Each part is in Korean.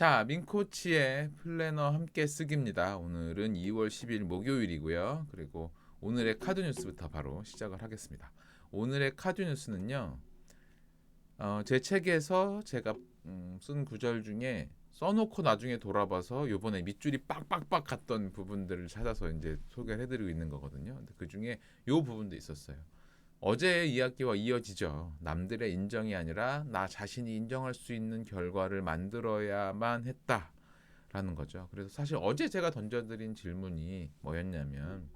자, 민코치의 플래너 함께 쓰기입니다. 오늘은 2월 10일 목요일이고요. 그리고 오늘의 카드 뉴스부터 바로 시작을 하겠습니다. 오늘의 카드 뉴스는요. 제 책에서 제가 쓴 구절 중에 써놓고 나중에 돌아봐서 요번에 밑줄이 빡빡빡 갔던 부분들을 찾아서 이제 소개를 해드리고 있는 거거든요. 근데 그 중에 요 부분도 있었어요. 어제의 이야기와 이어지죠. 남들의 인정이 아니라 나 자신이 인정할 수 있는 결과를 만들어야만 했다라는 거죠. 그래서 사실 어제 제가 던져드린 질문이 뭐였냐면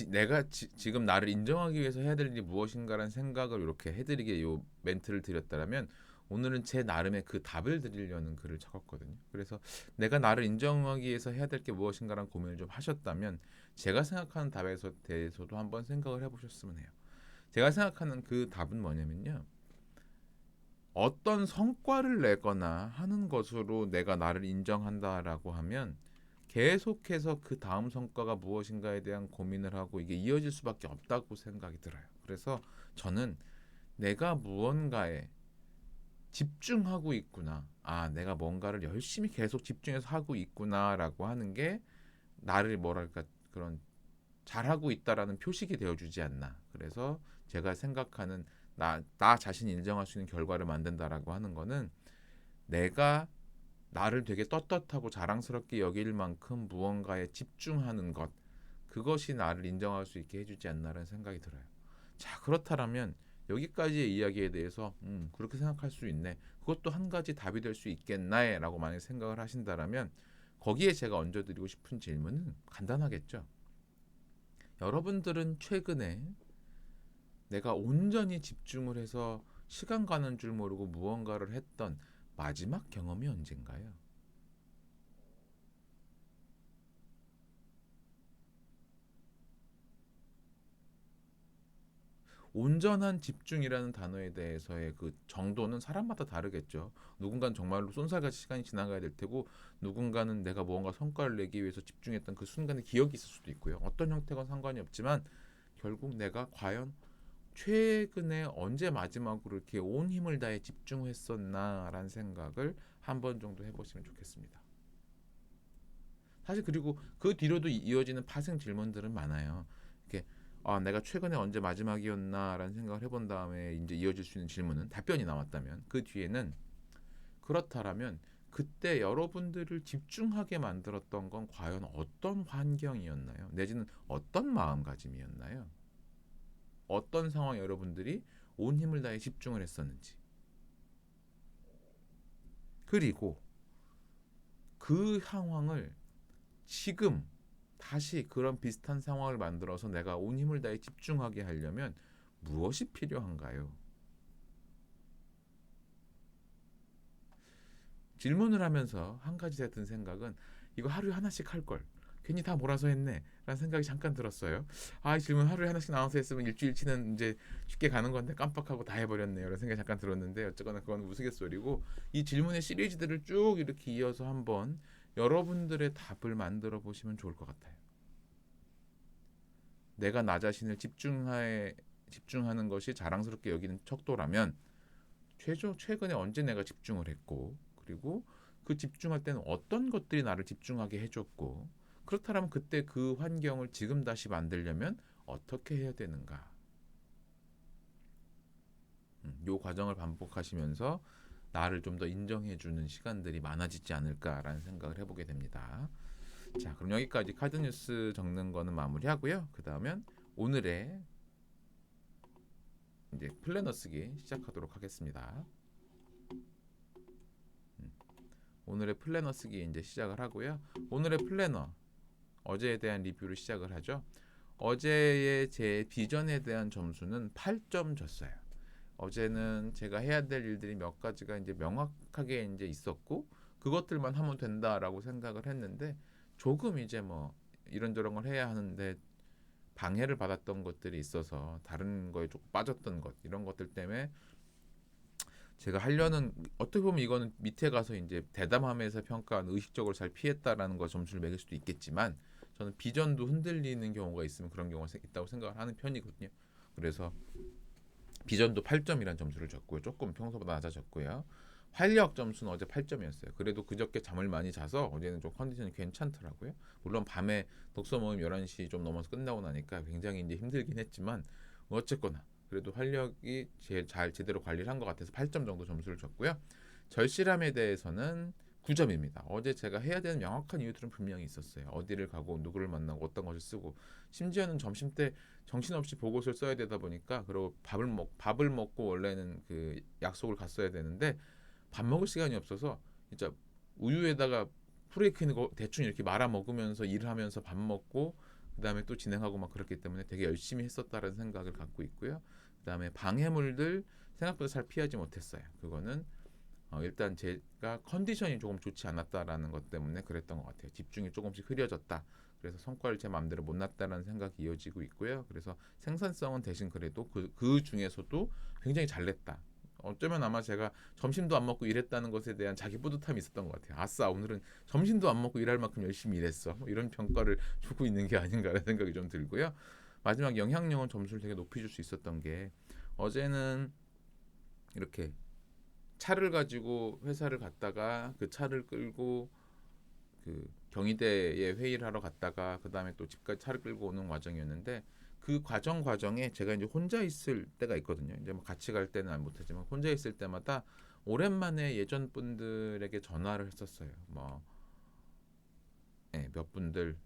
내가 지금 나를 인정하기 위해서 해야 될 일이 무엇인가라는 생각을 이렇게 해드리게 요 멘트를 드렸다면 오늘은 제 나름의 그 답을 드리려는 글을 적었거든요. 그래서 내가 나를 인정하기 위해서 해야 될 게 무엇인가라는 고민을 좀 하셨다면 제가 생각하는 답에 대해서도 한번 생각을 해보셨으면 해요. 제가 생각하는 그 답은 뭐냐면요. 어떤 성과를 내거나 하는 것으로 내가 나를 인정한다라고 하면 계속해서 그 다음 성과가 무엇인가에 대한 고민을 하고 이게 이어질 수밖에 없다고 생각이 들어요. 그래서 저는 내가 무언가에 집중하고 있구나. 아, 내가 뭔가를 열심히 계속 집중해서 하고 있구나라고 하는 게 나를 뭐랄까 그런 잘하고 있다라는 표식이 되어주지 않나. 그래서 제가 생각하는 나 자신이 인정할 수 있는 결과를 만든다라고 하는 거는 내가 나를 되게 떳떳하고 자랑스럽게 여길 만큼 무언가에 집중하는 것 그것이 나를 인정할 수 있게 해주지 않나라는 생각이 들어요. 자, 그렇다면 여기까지의 이야기에 대해서 그렇게 생각할 수 있네. 그것도 한 가지 답이 될 수 있겠나라고 만약 생각을 하신다라면 거기에 제가 얹어드리고 싶은 질문은 간단하겠죠. 여러분들은 최근에 내가 온전히 집중을 해서 시간 가는 줄 모르고 무언가를 했던 마지막 경험이 언젠가요? 온전한 집중이라는 단어에 대해서의 그 정도는 사람마다 다르겠죠. 누군가는 정말로 쏜살같이 시간이 지나가야 될 테고 누군가는 내가 무언가 성과를 내기 위해서 집중했던 그 순간의 기억이 있을 수도 있고요. 어떤 형태건 상관이 없지만 결국 내가 과연 최근에 언제 마지막으로 이렇게 온 힘을 다해 집중했었나라는 생각을 한 번 정도 해보시면 좋겠습니다. 사실 그리고 그 뒤로도 이어지는 파생 질문들은 많아요. 이렇게 내가 최근에 언제 마지막이었나라는 생각을 해본 다음에 이제 이어질 수 있는 질문은 답변이 나왔다면 그 뒤에는 그렇다라면 그때 여러분들을 집중하게 만들었던 건 과연 어떤 환경이었나요? 내지는 어떤 마음가짐이었나요? 어떤 상황에 여러분들이 온 힘을 다해 집중을 했었는지 그리고 그 상황을 지금 다시 그런 비슷한 상황을 만들어서 내가 온 힘을 다해 집중하게 하려면 무엇이 필요한가요? 질문을 하면서 한 가지 든 생각은 이거 하루에 하나씩 할 걸. 괜히 다 몰아서 했네. 라는 생각이 잠깐 들었어요. 아, 이 질문 하루에 하나씩 나눠서 했으면 일주일치는 이제 쉽게 가는 건데 깜빡하고 다 해버렸네요. 라는 생각이 잠깐 들었는데 어쨌거나 그건 우스갯소리고 이 질문의 시리즈들을 쭉 이렇게 이어서 한번 여러분들의 답을 만들어 보시면 좋을 것 같아요. 내가 나 자신을 집중하는 것이 자랑스럽게 여기는 척도라면 최근에 언제 내가 집중을 했고 그리고 그 집중할 때는 어떤 것들이 나를 집중하게 해줬고 그렇다면 그때 그 환경을 지금 다시 만들려면 어떻게 해야 되는가 요 과정을 반복하시면서 나를 좀 더 인정해주는 시간들이 많아지지 않을까라는 생각을 해보게 됩니다. 자, 그럼 여기까지 카드 뉴스 적는 거는 마무리하고요. 그 다음엔 오늘의 이제 플래너 쓰기 시작하도록 하겠습니다. 오늘의 플래너 쓰기 이제 시작을 하고요. 오늘의 플래너 어제에 대한 리뷰를 시작을 하죠. 어제의 제 비전에 대한 점수는 8점 줬어요. 어제는 제가 해야 될 일들이 몇 가지가 이제 명확하게 이제 있었고 그것들만 하면 된다라고 생각을 했는데 조금 이제 뭐 이런저런 걸 해야 하는데 방해를 받았던 것들이 있어서 다른 거에 조금 빠졌던 것 이런 것들 때문에 제가 하려는 어떻게 보면 이거는 밑에 가서 이제 대담함에서 평가한 의식적으로 잘 피했다라는 거 점수를 매길 수도 있겠지만 저는 비전도 흔들리는 경우가 있으면 그런 경우가 있다고 생각을 하는 편이거든요. 그래서 비전도 8점이라는 점수를 줬고요. 조금 평소보다 낮아졌고요. 활력 점수는 어제 8점이었어요. 그래도 그저께 잠을 많이 자서 어제는 좀 컨디션이 괜찮더라고요. 물론 밤에 독서 모임 11시 좀 넘어서 끝나고 나니까 굉장히 이제 힘들긴 했지만 어쨌거나 그래도 활력이 잘 제대로 관리를 한 것 같아서 8점 정도 점수를 줬고요. 절실함에 대해서는 9점입니다. 어제 제가 해야 되는 명확한 이유들은 분명히 있었어요. 어디를 가고 누구를 만나고 어떤 것을 쓰고 심지어는 점심 때 정신없이 보고서를 써야 되다 보니까 그리고 밥을 먹고 원래는 그 약속을 갔어야 되는데 밥 먹을 시간이 없어서 진짜 우유에다가 프레이크 있는 거 대충 이렇게 말아 먹으면서 일을 하면서 밥 먹고 그다음에 또 진행하고 막 그렇기 때문에 되게 열심히 했었다라는 생각을 갖고 있고요. 그다음에 방해물들 생각보다 잘 피하지 못했어요. 그거는 일단 제가 컨디션이 조금 좋지 않았다라는 것 때문에 그랬던 것 같아요. 집중이 조금씩 흐려졌다. 그래서 성과를 제 마음대로 못 냈다라는 생각이 이어지고 있고요. 그래서 생산성은 대신 그래도 그 중에서도 굉장히 잘 냈다. 어쩌면 아마 제가 점심도 안 먹고 일했다는 것에 대한 자기 뿌듯함이 있었던 것 같아요. 아싸, 오늘은 점심도 안 먹고 일할 만큼 열심히 일했어. 뭐 이런 평가를 주고 있는 게 아닌가라는 생각이 좀 들고요. 마지막 영향력은 점수를 되게 높이 줄 수 있었던 게 어제는 이렇게 차를 가지고 회사를 갔다가 그 차를 끌고 그 경희대에 회의를 하러 갔다가 그 다음에 또 집까지 차를 끌고 오는 과정이었는데 그 과정에 제가 이제 혼자 있을 때가 있거든요. 이제 뭐 같이 갈 때는 못하지만 혼자 있을 때마다 오랜만에 예전 분들에게 전화를 했었어요. 뭐 몇 분들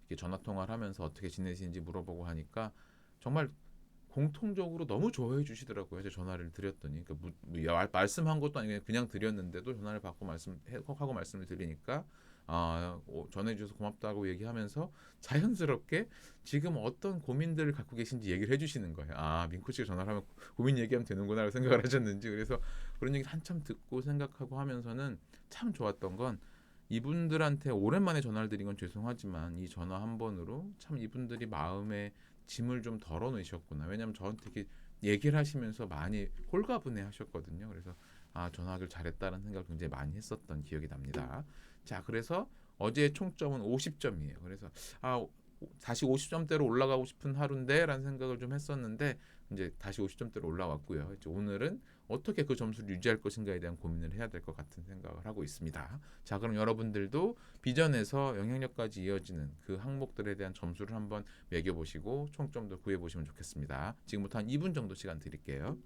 이렇게 전화 통화를 하면서 어떻게 지내시는지 물어보고 하니까 정말 공통적으로 너무 좋아해 주시더라고요. 제가 전화를 드렸더니 말씀한 것도 아니고 그냥 드렸는데도 전화를 받고 하고 말씀을 드리니까 전해주셔서 고맙다고 얘기하면서 자연스럽게 지금 어떤 고민들을 갖고 계신지 얘기를 해주시는 거예요. 민코 씨가 전화를 하면 고민 얘기하면 되는구나 생각을 하셨는지 그래서 그런 얘기 한참 듣고 생각하고 하면서는 참 좋았던 건 이분들한테 오랜만에 전화를 드린 건 죄송하지만 이 전화 한 번으로 참 이분들이 마음에 짐을 좀 덜어놓으셨구나. 왜냐하면 저한테 이렇게 얘기를 하시면서 많이 홀가분해 하셨거든요. 그래서 전화하길 잘했다는 생각을 굉장히 많이 했었던 기억이 납니다. 자, 그래서 어제의 총점은 50점이에요. 그래서 다시 50점대로 올라가고 싶은 하루인데라는 생각을 좀 했었는데 이제 다시 50점대로 올라왔고요. 이제 오늘은 어떻게 그 점수를 유지할 것인가에 대한 고민을 해야 될 것 같은 생각을 하고 있습니다. 자, 그럼 여러분들도 비전에서 영향력까지 이어지는 그 항목들에 대한 점수를 한번 매겨보시고 총점도 구해보시면 좋겠습니다. 지금부터 한 2분 정도 시간 드릴게요.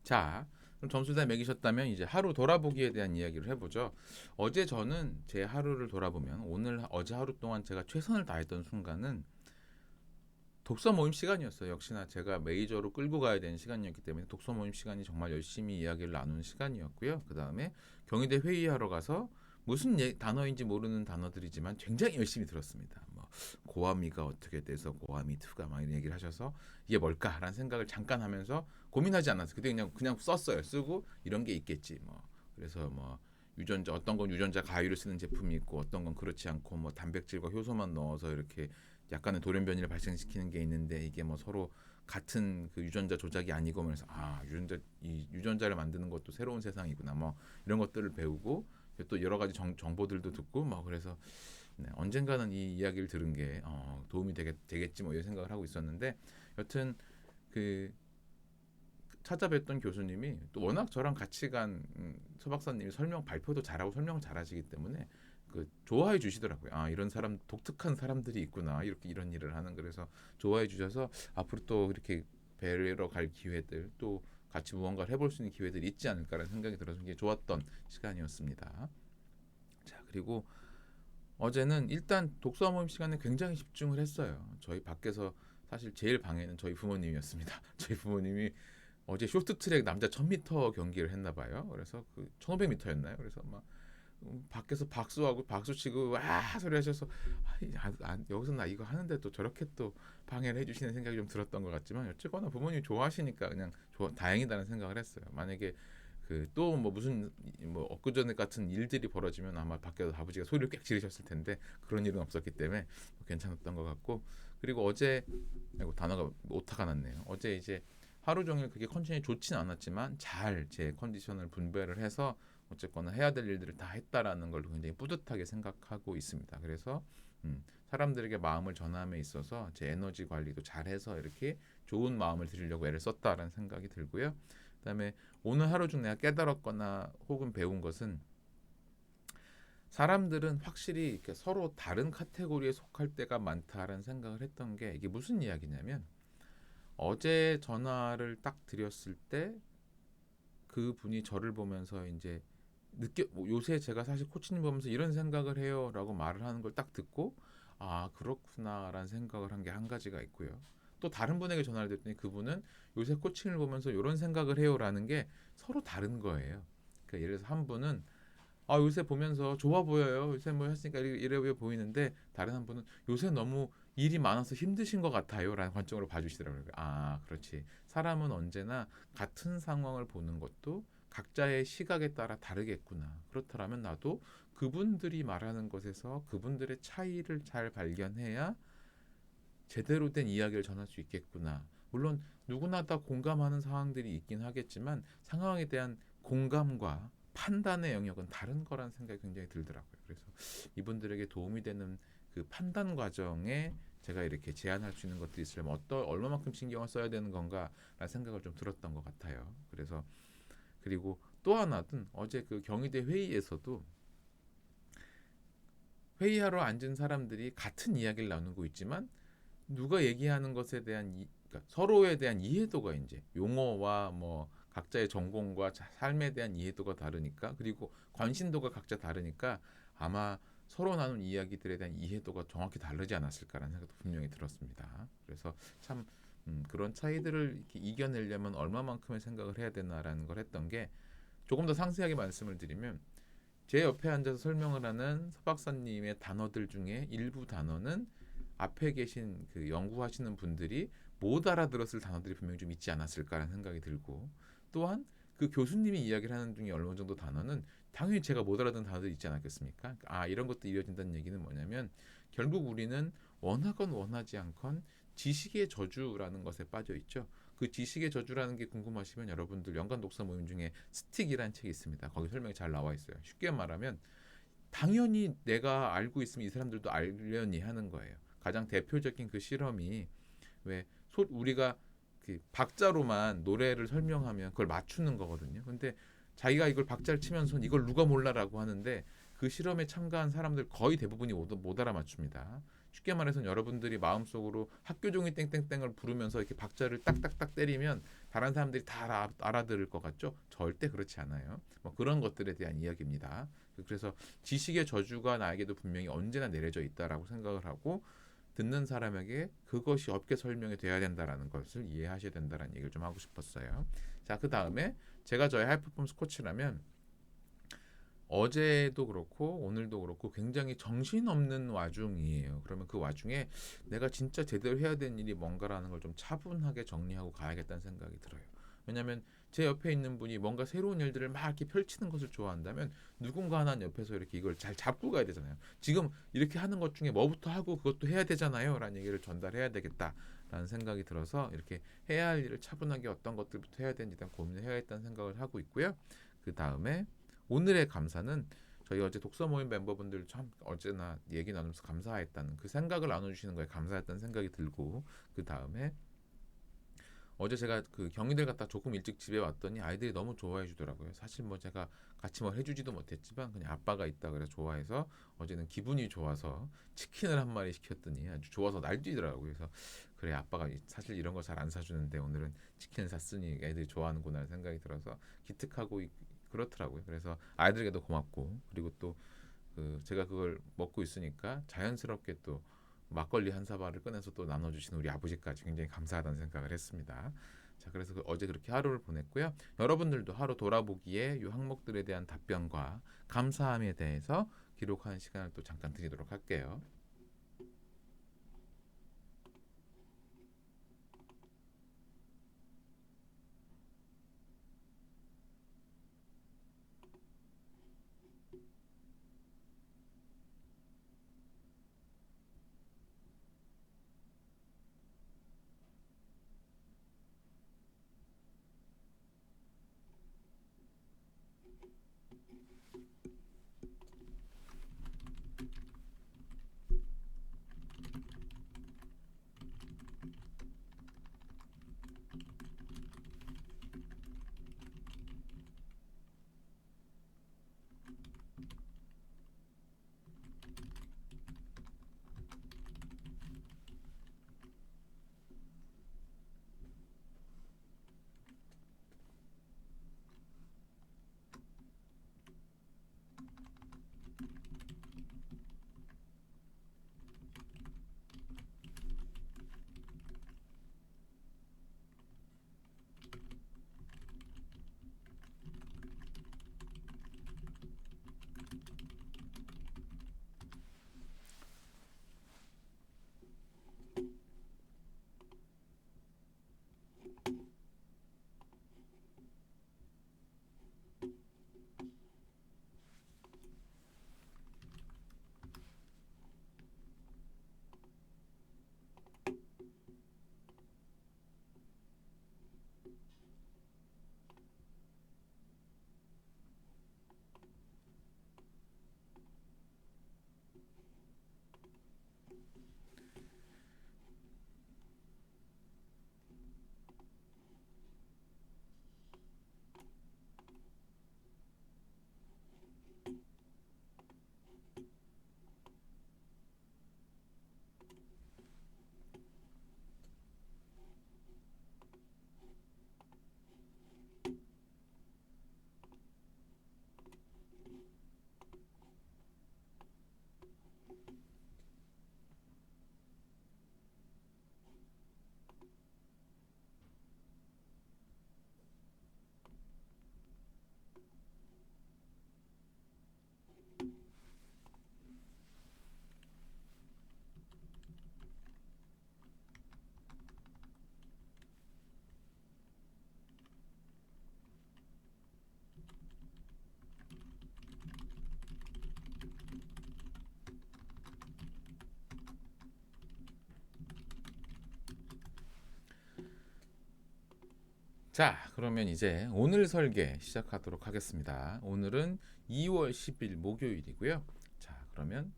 자, 그럼 점수 다 매기셨다면 이제 하루 돌아보기에 대한 이야기를 해보죠. 어제 저는 제 하루를 돌아보면 어제 하루 동안 제가 최선을 다했던 순간은 독서 모임 시간이었어요. 역시나 제가 메이저로 끌고 가야 되는 시간이었기 때문에 독서 모임 시간이 정말 열심히 이야기를 나누는 시간이었고요. 그 다음에 경희대 회의하러 가서 무슨 단어인지 모르는 단어들이지만 굉장히 열심히 들었습니다. 뭐 고아미가 어떻게 돼서 고아미투가 막 이런 얘기를 하셔서 이게 뭘까라는 생각을 잠깐 하면서 고민하지 않았어요. 그때 그냥 썼어요. 쓰고 이런 게 있겠지. 뭐 그래서 뭐 유전자 어떤 건 유전자 가위를 쓰는 제품이 있고 어떤 건 그렇지 않고 뭐 단백질과 효소만 넣어서 이렇게 약간의 돌연 변이를 발생시키는 게 있는데 이게 뭐 서로 같은 그 유전자 조작이 아니고 그래서 이 유전자를 만드는 것도 새로운 세상이구나 뭐 이런 것들을 배우고 또 여러 가지 정보들도 듣고 뭐 그래서 네, 언젠가는 이 이야기를 들은 게 도움이 되겠지 뭐 이런 생각을 하고 있었는데 여튼 그 찾아뵀던 교수님이 또 워낙 저랑 같이 간 서박사님이 설명 발표도 잘하고 설명 잘하시기 때문에 그 좋아해 주시더라고요. 아 이런 사람 독특한 사람들이 있구나 이렇게 이런 일을 하는 그래서 좋아해 주셔서 앞으로 또 이렇게 뵈러 갈 기회들 또 같이 무언가를 해볼 수 있는 기회들이 있지 않을까라는 생각이 들어서 굉장히 좋았던 시간이었습니다. 자 그리고 어제는 일단 독서 모임 시간에 굉장히 집중을 했어요. 저희 밖에서 사실 제일 방해는 저희 부모님이었습니다. 저희 부모님이 어제 쇼트트랙 남자 1000m 경기를 했나 봐요. 그래서 그 1500m였나요? 그래서 막 밖에서 박수하고 박수치고 와 소리 하셔서 여기서 나 이거 하는데 또 저렇게 또 방해를 해주시는 생각이 좀 들었던 것 같지만 어쨌거나 부모님이 좋아하시니까 그냥 다행이다는 생각을 했어요. 만약에 그 또 뭐 무슨 뭐 엊그전에 같은 일들이 벌어지면 아마 밖에서 아버지가 소리를 꽥 지르셨을 텐데 그런 일은 없었기 때문에 괜찮았던 것 같고 그리고 어제 아이고 단어가 오타가 났네요. 어제 이제 하루 종일 그게 컨디션이 좋진 않았지만 잘 제 컨디션을 분배를 해서 어쨌거나 해야 될 일들을 다 했다라는 걸 굉장히 뿌듯하게 생각하고 있습니다. 그래서 사람들에게 마음을 전함에 있어서 제 에너지 관리도 잘해서 이렇게 좋은 마음을 드리려고 애를 썼다라는 생각이 들고요. 그다음에 오늘 하루 중 내가 깨달았거나 혹은 배운 것은 사람들은 확실히 이렇게 서로 다른 카테고리에 속할 때가 많다라는 생각을 했던 게 이게 무슨 이야기냐면 어제 전화를 딱 드렸을 때 그 분이 저를 보면서 이제 뭐 요새 제가 사실 코치님 보면서 이런 생각을 해요라고 말을 하는 걸 딱 듣고 아 그렇구나라는 생각을 한 게 한 가지가 있고요. 또 다른 분에게 전화를 드렸더니 그분은 요새 코칭을 보면서 이런 생각을 해요라는 게 서로 다른 거예요. 그러니까 예를 들어서 한 분은 아 요새 보면서 좋아 보여요. 요새 뭐 했으니까 이래 보이는데 다른 한 분은 요새 너무 일이 많아서 힘드신 것 같아요라는 관점으로 봐주시더라고요. 아 그렇지. 사람은 언제나 같은 상황을 보는 것도 각자의 시각에 따라 다르겠구나. 그렇더라면 나도 그분들이 말하는 것에서 그분들의 차이를 잘 발견해야 제대로 된 이야기를 전할 수 있겠구나. 물론 누구나 다 공감하는 상황들이 있긴 하겠지만 상황에 대한 공감과 판단의 영역은 다른 거라는 생각이 굉장히 들더라고요. 그래서 이분들에게 도움이 되는 그 판단 과정에 제가 이렇게 제안할 수 있는 것들이 있으려면 얼마만큼 신경을 써야 되는 건가라는 생각을 좀 들었던 것 같아요. 그래서 그리고 또 하나는 어제 그 경희대 회의에서도 회의하러 앉은 사람들이 같은 이야기를 나누고 있지만 누가 얘기하는 것에 대한 그러니까 서로에 대한 이해도가 이제 용어와 뭐 각자의 전공과 삶에 대한 이해도가 다르니까 그리고 관심도가 각자 다르니까 아마 서로 나눈 이야기들에 대한 이해도가 정확히 다르지 않았을까라는 생각도 분명히 들었습니다. 그래서 참 그런 차이들을 이렇게 이겨내려면 얼마만큼의 생각을 해야 되나라는 걸 했던 게 조금 더 상세하게 말씀을 드리면 제 옆에 앉아서 설명을 하는 서 박사님의 단어들 중에 일부 단어는 앞에 계신 그 연구하시는 분들이 못 알아들었을 단어들이 분명히 좀 있지 않았을까라는 생각이 들고 또한 그 교수님이 이야기를 하는 중에 어느 정도 단어는 당연히 제가 못 알아듣는 단어들이 있지 않았겠습니까? 아 이런 것도 이어진다는 얘기는 뭐냐면 결국 우리는 원하건 원하지 않건 지식의 저주라는 것에 빠져 있죠. 그 지식의 저주라는 게 궁금하시면 여러분들 연간 독서 모임 중에 스틱이라는 책이 있습니다. 거기 설명이 잘 나와 있어요. 쉽게 말하면 당연히 내가 알고 있으면 이 사람들도 알려니 하는 거예요. 가장 대표적인 그 실험이 왜 우리가 그 박자로만 노래를 설명하면 그걸 맞추는 거거든요. 근데 자기가 이걸 박자를 치면서 이걸 누가 몰라라고 하는데 그 실험에 참가한 사람들 거의 대부분이 못 알아맞춥니다. 쉽게 말해서 여러분들이 마음속으로 학교 종이 땡땡땡을 부르면서 이렇게 박자를 딱딱딱 때리면 다른 사람들이 다 알아들을 것 같죠? 절대 그렇지 않아요. 뭐 그런 것들에 대한 이야기입니다. 그래서 지식의 저주가 나에게도 분명히 언제나 내려져 있다라고 생각을 하고 듣는 사람에게 그것이 업계 설명이 돼야 된다라는 것을 이해하셔야 된다라는 얘기를 좀 하고 싶었어요. 자, 그 다음에 제가 저의 하이퍼포먼스 코치라면 어제도 그렇고 오늘도 그렇고 굉장히 정신없는 와중이에요. 그러면 그 와중에 내가 진짜 제대로 해야 되는 일이 뭔가라는 걸 좀 차분하게 정리하고 가야겠다는 생각이 들어요. 왜냐하면 제 옆에 있는 분이 뭔가 새로운 일들을 막 이렇게 펼치는 것을 좋아한다면 누군가 하나 옆에서 이렇게 이걸 잘 잡고 가야 되잖아요. 지금 이렇게 하는 것 중에 뭐부터 하고 그것도 해야 되잖아요. 라는 얘기를 전달해야 되겠다라는 생각이 들어서 이렇게 해야 할 일을 차분하게 어떤 것들부터 해야 되는지 일단 고민을 해야겠다는 생각을 하고 있고요. 그 다음에 오늘의 감사는 저희 어제 독서 모임 멤버분들 참 어제나 얘기 나누면서 감사했다는 그 생각을 나눠주시는 거에 감사했다는 생각이 들고, 그 다음에 어제 제가 그 경희대 갔다 조금 일찍 집에 왔더니 아이들이 너무 좋아해 주더라고요. 사실 뭐 제가 같이 뭘 해주지도 못했지만 그냥 아빠가 있다 그래서 좋아해서 어제는 기분이 좋아서 치킨을 한 마리 시켰더니 아주 좋아서 날뛰더라고요. 그래서 그래, 아빠가 사실 이런 거 잘 안 사주는데 오늘은 치킨을 샀으니 애들이 좋아하는구나 생각이 들어서 기특하고 그렇더라고요. 그래서 아이들에게도 고맙고, 그리고 또 그 제가 그걸 먹고 있으니까 자연스럽게 또 막걸리 한 사발을 꺼내서 또 나눠주신 우리 아버지까지 굉장히 감사하다는 생각을 했습니다. 자, 그래서 어제 그렇게 하루를 보냈고요. 여러분들도 하루 돌아보기에 이 항목들에 대한 답변과 감사함에 대해서 기록하는 시간을 또 잠깐 드리도록 할게요. 자, 그러면 이제 오늘 설계 시작하도록 하겠습니다. 오늘은 2월 10일 목요일이고요. 자, 그러면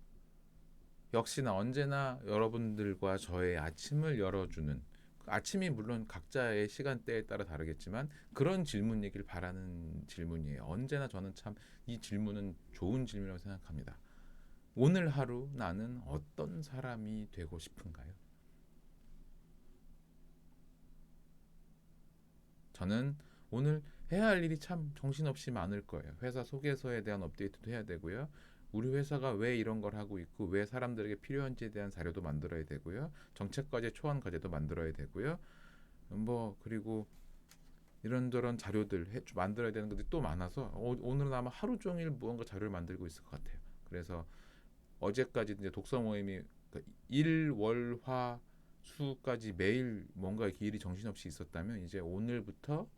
역시나 언제나 여러분들과 저의 아침을 열어주는, 아침이 물론 각자의 시간대에 따라 다르겠지만 그런 질문이길 바라는 질문이에요. 언제나 저는 참 이 질문은 좋은 질문이라고 생각합니다. 오늘 하루 나는 어떤 사람이 되고 싶은가요? 저는 오늘 해야 할 일이 참 정신없이 많을 거예요. 회사 소개서에 대한 업데이트도 해야 되고요. 우리 회사가 왜 이런 걸 하고 있고 왜 사람들에게 필요한지에 대한 자료도 만들어야 되고요. 정책 과제, 초안 과제도 만들어야 되고요. 뭐 그리고 이런저런 자료들 만들어야 되는 것들이 또 많아서 오늘은 아마 하루 종일 무언가 자료를 만들고 있을 것 같아요. 그래서 어제까지 이제 독서 모임이 그러니까 일, 월, 화, 수까지 매일 뭔가 이렇게 일이 정신없이 있었다면 이제 오늘부터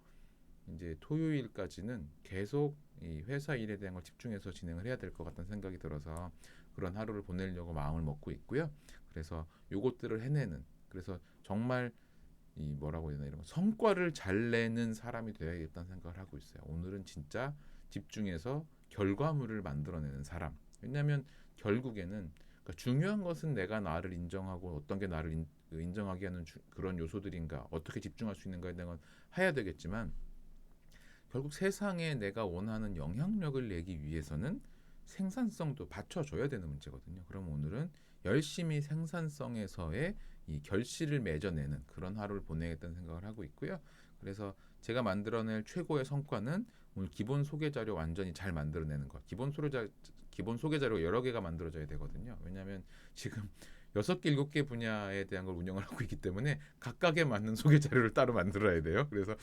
이제 토요일까지는 계속 이 회사 일에 대한 걸 집중해서 진행을 해야 될 것 같다는 생각이 들어서 그런 하루를 보내려고 마음을 먹고 있고요. 그래서 요것들을 해내는 그래서 정말 이 뭐라고 해야 되나 이런 성과를 잘 내는 사람이 되어야겠다는 생각을 하고 있어요. 오늘은 진짜 집중해서 결과물을 만들어내는 사람. 왜냐하면 결국에는 그러니까 중요한 것은 내가 나를 인정하고 어떤 게 나를 인정하게 하는 그런 요소들인가 어떻게 집중할 수 있는가에 대한 건 해야 되겠지만 결국 세상에 내가 원하는 영향력을 내기 위해서는 생산성도 받쳐줘야 되는 문제거든요. 그럼 오늘은 열심히 생산성에서의 이 결실을 맺어내는 그런 하루를 보내겠다는 생각을 하고 있고요. 그래서 제가 만들어낼 최고의 성과는 오늘 기본 소개 자료 완전히 잘 만들어내는 것. 기본 소개 자료 여러 개가 만들어져야 되거든요. 왜냐하면 지금 6개, 7개 분야에 대한 걸 운영을 하고 있기 때문에 각각에 맞는 소개 자료를 따로 만들어야 돼요. 그래서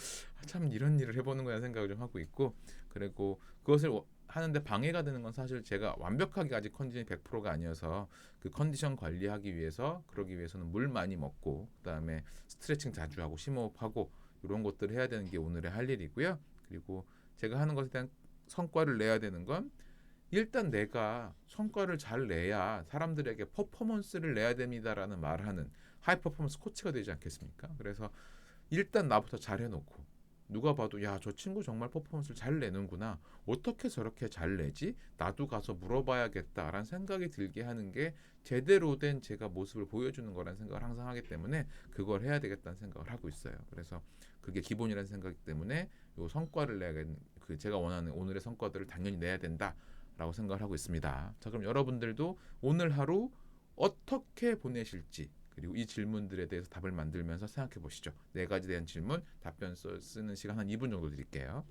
참 이런 일을 해보는 거야 생각을 좀 하고 있고 그리고 그것을 하는데 방해가 되는 건 사실 제가 완벽하게 아직 컨디션이 100%가 아니어서 그 컨디션 관리하기 위해서 그러기 위해서는 물 많이 먹고 그다음에 스트레칭 자주 하고 심호흡하고 이런 것들을 해야 되는 게 오늘의 할 일이고요. 그리고 제가 하는 것에 대한 성과를 내야 되는 건 일단 내가 성과를 잘 내야 사람들에게 퍼포먼스를 내야 됩니다라는 말하는 하이 퍼포먼스 코치가 되지 않겠습니까? 그래서 일단 나부터 잘 해놓고 누가 봐도 야, 저 친구 정말 퍼포먼스를 잘 내는구나. 어떻게 저렇게 잘 내지? 나도 가서 물어봐야겠다라는 생각이 들게 하는 게 제대로 된 제가 모습을 보여주는 거라는 생각을 항상 하기 때문에 그걸 해야 되겠다는 생각을 하고 있어요. 그래서 그게 기본이라는 생각이기 때문에 요 성과를 내야겠는 그 제가 원하는 오늘의 성과들을 당연히 내야 된다라고 생각을 하고 있습니다. 자, 그럼 여러분들도 오늘 하루 어떻게 보내실지 그리고 이 질문들에 대해서 답을 만들면서 생각해 보시죠. 네 가지 대한 질문 답변 쓰는 시간 한 2분 정도 드릴게요.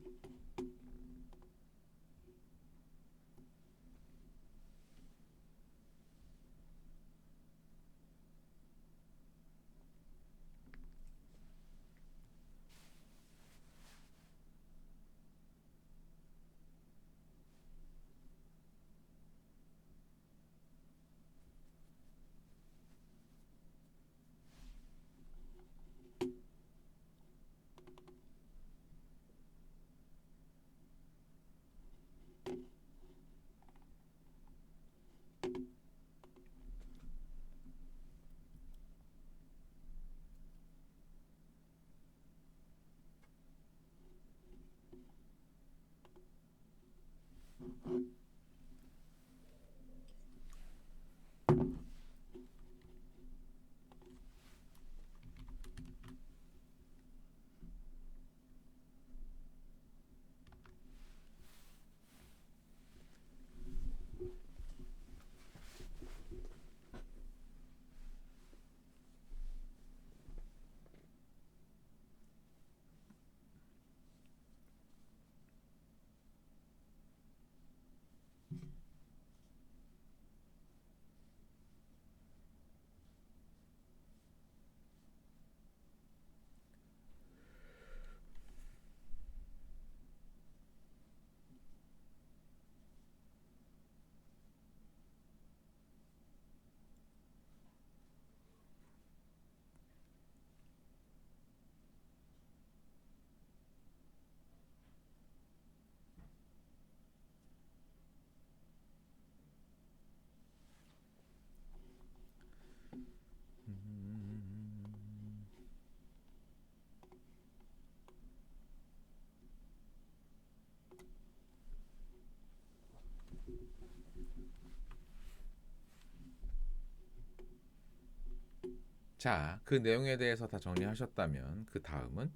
자, 그 내용에 대해서 다 정리하셨다면 그 다음은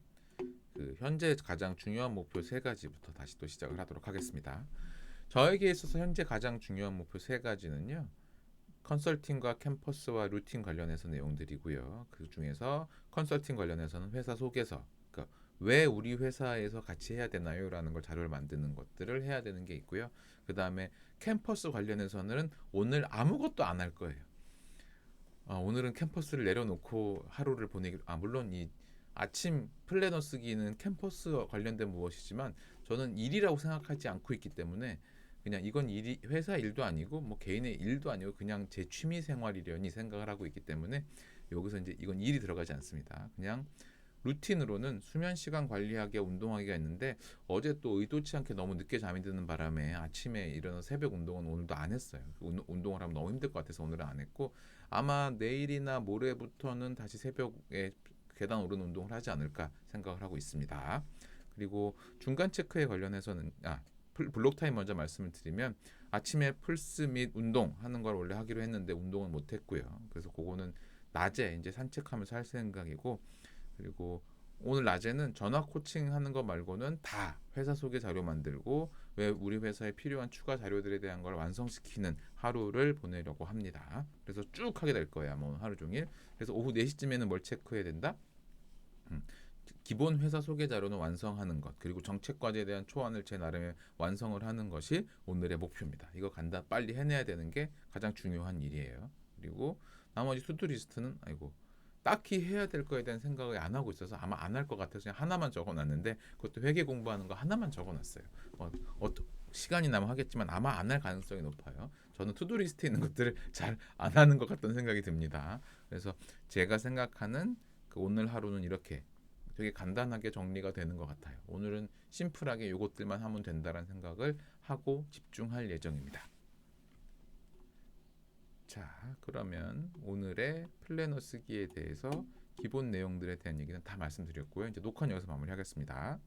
그 현재 가장 중요한 목표 세 가지부터 다시 또 시작을 하도록 하겠습니다. 저에게 있어서 현재 가장 중요한 목표 세 가지는요. 컨설팅과 캠퍼스와 루틴 관련해서 내용들이고요. 그 중에서 컨설팅 관련해서는 회사 소개서, 그러니까 왜 우리 회사에서 같이 해야 되나요?라는 걸 자료를 만드는 것들을 해야 되는 게 있고요. 그 다음에 캠퍼스 관련해서는 오늘 아무것도 안 할 거예요. 오늘은 캠퍼스를 내려놓고 하루를 보내기. 물론 이 아침 플래너 쓰기는 캠퍼스 관련된 무엇이지만 저는 일이라고 생각하지 않고 있기 때문에 그냥 이건 일이 회사 일도 아니고 뭐 개인의 일도 아니고 그냥 제 취미 생활이려니 생각을 하고 있기 때문에 여기서 이제 이건 일이 들어가지 않습니다. 그냥 루틴으로는 수면 시간 관리하기와 운동하기가 있는데 어제 또 의도치 않게 너무 늦게 잠이 드는 바람에 아침에 일어나서 새벽 운동은 오늘도 안 했어요. 운동을 하면 너무 힘들 것 같아서 오늘은 안 했고 아마 내일이나 모레부터는 다시 새벽에 계단 오르는 운동을 하지 않을까 생각을 하고 있습니다. 그리고 중간 체크에 관련해서는 블록 타임 먼저 말씀을 드리면 아침에 플스 및 운동하는 걸 원래 하기로 했는데 운동은 못 했고요. 그래서 그거는 낮에 이제 산책하면서 할 생각이고 그리고 오늘 낮에는 전화 코칭하는 거 말고는 다 회사 소개 자료 만들고 왜 우리 회사에 필요한 추가 자료들에 대한 걸 완성시키는 하루를 보내려고 합니다. 그래서 쭉 하게 될 거예요. 뭐 하루 종일. 그래서 오후 4시쯤에는 뭘 체크해야 된다? 기본 회사 소개 자료는 완성하는 것 그리고 정책 과제에 대한 초안을 제 나름의 완성을 하는 것이 오늘의 목표입니다. 이거 빨리 해내야 되는 게 가장 중요한 일이에요. 그리고 나머지 투두 리스트는 딱히 해야 될 거에 대한 생각을 안 하고 있어서 아마 안 할 것 같아서 그냥 하나만 적어놨는데 그것도 회계 공부하는 거 하나만 적어놨어요. 시간이 나면 하겠지만 아마 안 할 가능성이 높아요. 저는 투두 리스트에 있는 것들을 잘 안 하는 것 같다는 생각이 듭니다. 그래서 제가 생각하는 그 오늘 하루는 이렇게 되게 간단하게 정리가 되는 것 같아요. 오늘은 심플하게 이것들만 하면 된다는 생각을 하고 집중할 예정입니다. 자, 그러면 오늘의 플래너 쓰기에 대해서 기본 내용들에 대한 얘기는 다 말씀드렸고요. 이제 녹화는 여기서 마무리하겠습니다.